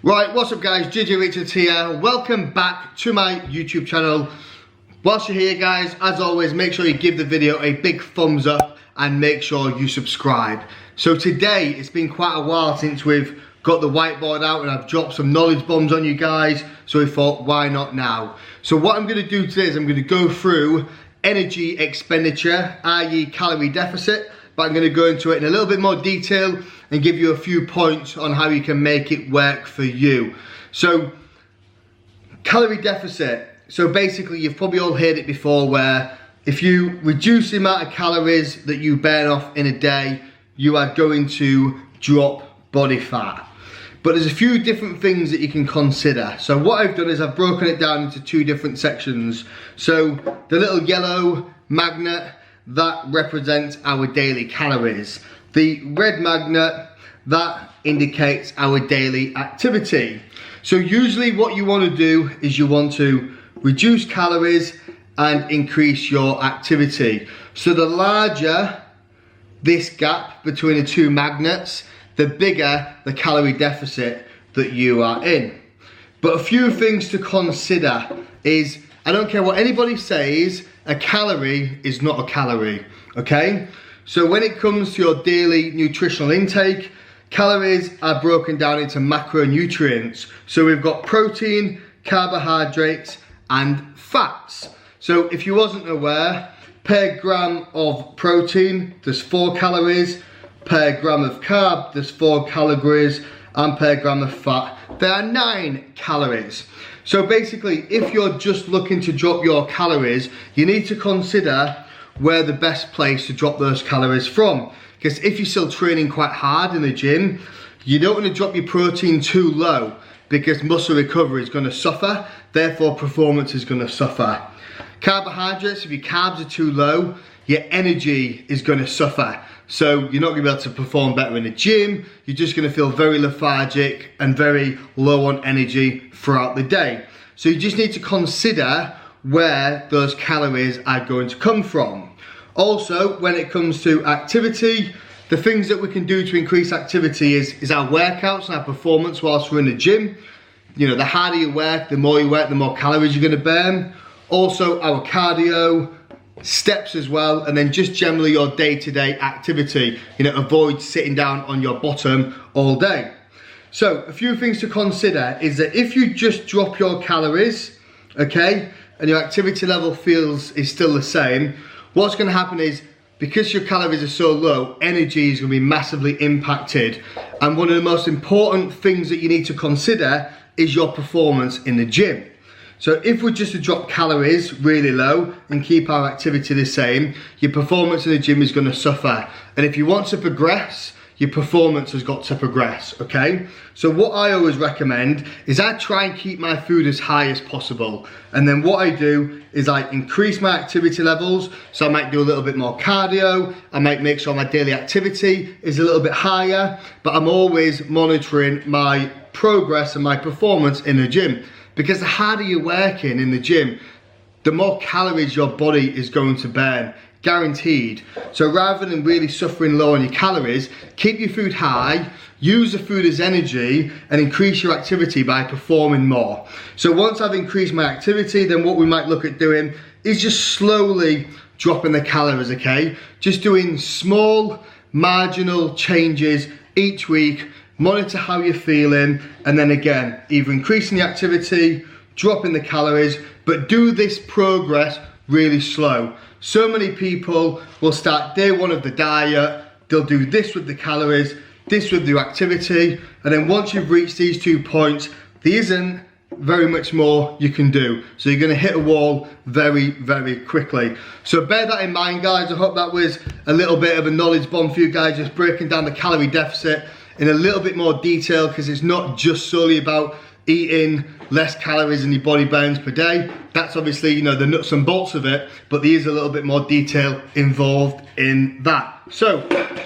Right, what's up guys, JJ Richards here. Welcome back to my YouTube channel. Whilst you're here guys, as always, make sure you give the video a big thumbs up and make sure you subscribe. So today, it's been quite a while since we've got the whiteboard out and I've dropped some knowledge bombs on you guys, so we thought, why not now? So what I'm gonna do today is I'm gonna go through energy expenditure, i.e. calorie deficit, but I'm gonna go into it in a little bit more detail and give you a few points on how you can make it work for you. So, calorie deficit. So basically, you've probably all heard it before where if you reduce the amount of calories that you burn off in a day, you are going to drop body fat. But there's a few different things that you can consider. So what I've done is I've broken it down into two different sections. So the little yellow magnet, that represents our daily calories. The red magnet, that indicates our daily activity. So usually what you want to do is you want to reduce calories and increase your activity. So the larger this gap between the two magnets, the bigger the calorie deficit that you are in. But a few things to consider is, I don't care what anybody says, a calorie is not a calorie, okay? So when it comes to your daily nutritional intake, calories are broken down into macronutrients. So we've got protein, carbohydrates, and fats. So if you wasn't aware, per gram of protein, there's 4 calories, per gram of carb, there's 4 calories, and per gram of fat, there are 9 calories. So basically, if you're just looking to drop your calories, you need to consider where the best place to drop those calories from. Because if you're still training quite hard in the gym, you don't want to drop your protein too low because muscle recovery is going to suffer, therefore performance is going to suffer. Carbohydrates, if your carbs are too low, your energy is going to suffer. So you're not going to be able to perform better in the gym, you're just going to feel very lethargic and very low on energy throughout the day. So you just need to consider where those calories are going to come from. Also, when it comes to activity, the things that we can do to increase activity is our workouts and our performance whilst we're in the gym. You know, the harder you work, the more calories you're going to burn. Also, our cardio, steps as well, and then just generally your day-to-day activity. You know, avoid sitting down on your bottom all day. So a few things to consider is that if you just drop your calories, okay, and your activity level is still the same, what's going to happen is, because your calories are so low, energy is going to be massively impacted. And one of the most important things that you need to consider is your performance in the gym. So if we're just to drop calories really low and keep our activity the same, your performance in the gym is going to suffer. And if you want to progress, your performance has got to progress, okay? So what I always recommend is I try and keep my food as high as possible. And then what I do is I increase my activity levels. So I might do a little bit more cardio. I might make sure my daily activity is a little bit higher, but I'm always monitoring my progress and my performance in the gym. Because the harder you're working in the gym, the more calories your body is going to burn, guaranteed. So rather than really suffering low on your calories, keep your food high, use the food as energy, and increase your activity by performing more. So once I've increased my activity, then what we might look at doing is just slowly dropping the calories, okay? Just doing small, marginal changes each week. Monitor how you're feeling, and then again, either increasing the activity, dropping the calories, but do this progress really slow. So many people will start day one of the diet, they'll do this with the calories, this with the activity, and then once you've reached these 2 points, there isn't very much more you can do. So you're gonna hit a wall very, very quickly. So bear that in mind, guys. I hope that was a little bit of a knowledge bomb for you guys, just breaking down the calorie deficit in a little bit more detail, because it's not just solely about eating less calories than your body burns per day. That's obviously, you know, the nuts and bolts of it, but there is a little bit more detail involved in that. So,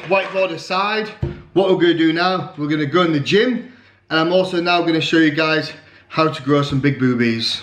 whiteboard aside, what we're gonna do now, we're gonna go in the gym, and I'm also now gonna show you guys how to grow some big boobies.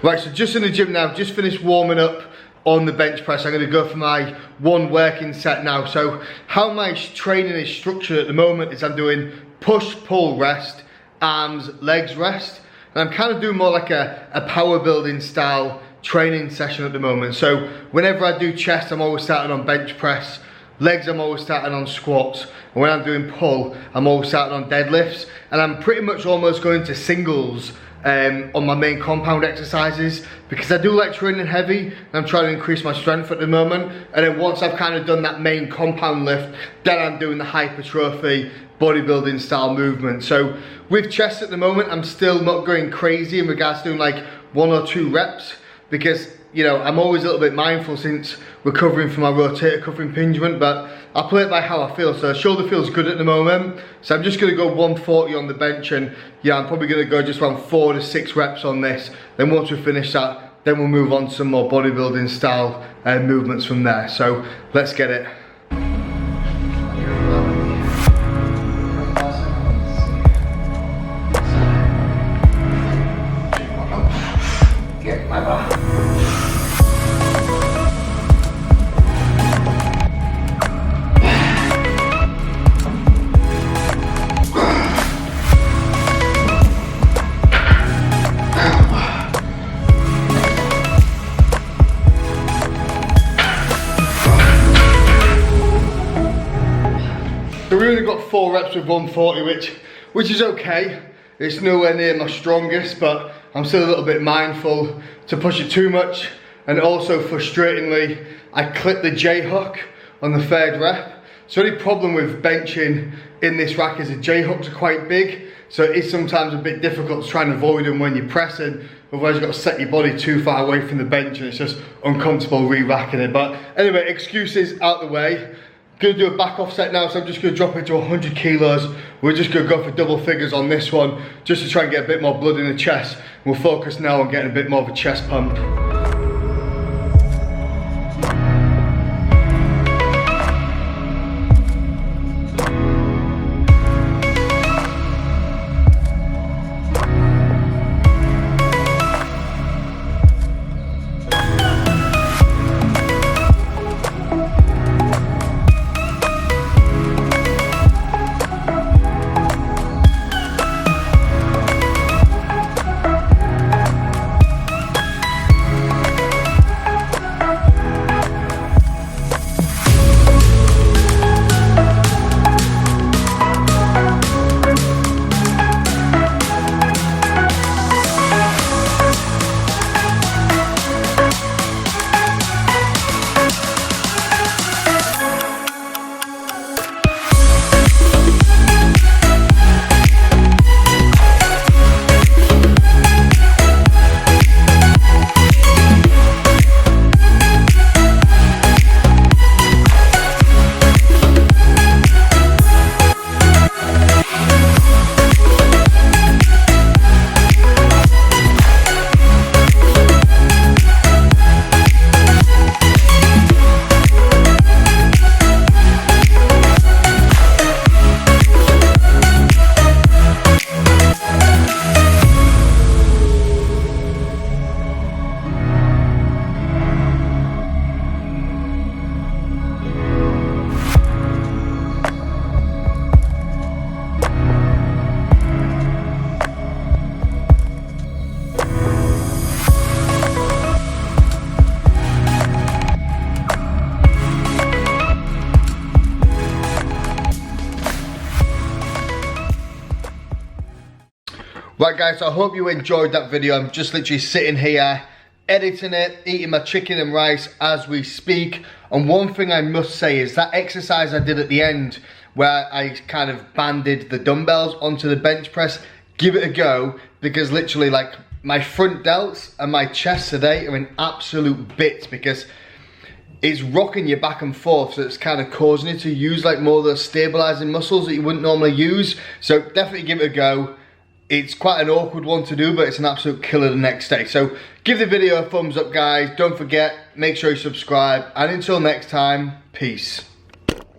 Right, so just in the gym now, just finished warming up on the bench press. I'm going to go for my one working set now. So how my training is structured at the moment is I'm doing push, pull, rest, arms, legs, rest. And I'm kind of doing more like a power building style training session at the moment. So whenever I do chest, I'm always starting on bench press. Legs, I'm always starting on squats. And when I'm doing pull, I'm always starting on deadlifts. And I'm pretty much almost going to singles on my main compound exercises, because I do like training heavy and I'm trying to increase my strength at the moment. And then once I've kind of done that main compound lift, then I'm doing the hypertrophy bodybuilding style movement. So with chest at the moment, I'm still not going crazy in regards to doing like 1 or 2 reps, because you know, I'm always a little bit mindful since recovering from my rotator cuff impingement, but I play it by how I feel. So shoulder feels good at the moment, so I'm just gonna go 140 on the bench, and yeah, I'm probably gonna go just around 4 to 6 reps on this. Then once we finish that, then we'll move on to some more bodybuilding style movements from there. So let's get it. So we only got 4 reps with 140, which is okay. It's nowhere near my strongest, but I'm still a little bit mindful to push it too much. And also, frustratingly, I clipped the J-hook on the 3rd rep. So the only problem with benching in this rack is the J-hooks are quite big, so it is sometimes a bit difficult to try and avoid them when you're pressing. Otherwise, you've got to set your body too far away from the bench, and it's just uncomfortable re-racking it. But anyway, excuses out the way. Gonna do a back off set now, so I'm just gonna drop it to 100 kilos. We're just gonna go for double figures on this one, just to try and get a bit more blood in the chest. We'll focus now on getting a bit more of a chest pump. Right guys, so I hope you enjoyed that video. I'm just literally sitting here, editing it, eating my chicken and rice as we speak. And one thing I must say is that exercise I did at the end, where I kind of banded the dumbbells onto the bench press, give it a go, because literally like my front delts and my chest today are in absolute bits, because it's rocking you back and forth, so it's kind of causing you to use like more of those stabilizing muscles that you wouldn't normally use. So definitely give it a go. It's quite an awkward one to do, but it's an absolute killer the next day. So give the video a thumbs up guys, don't forget, make sure you subscribe, and until next time, peace.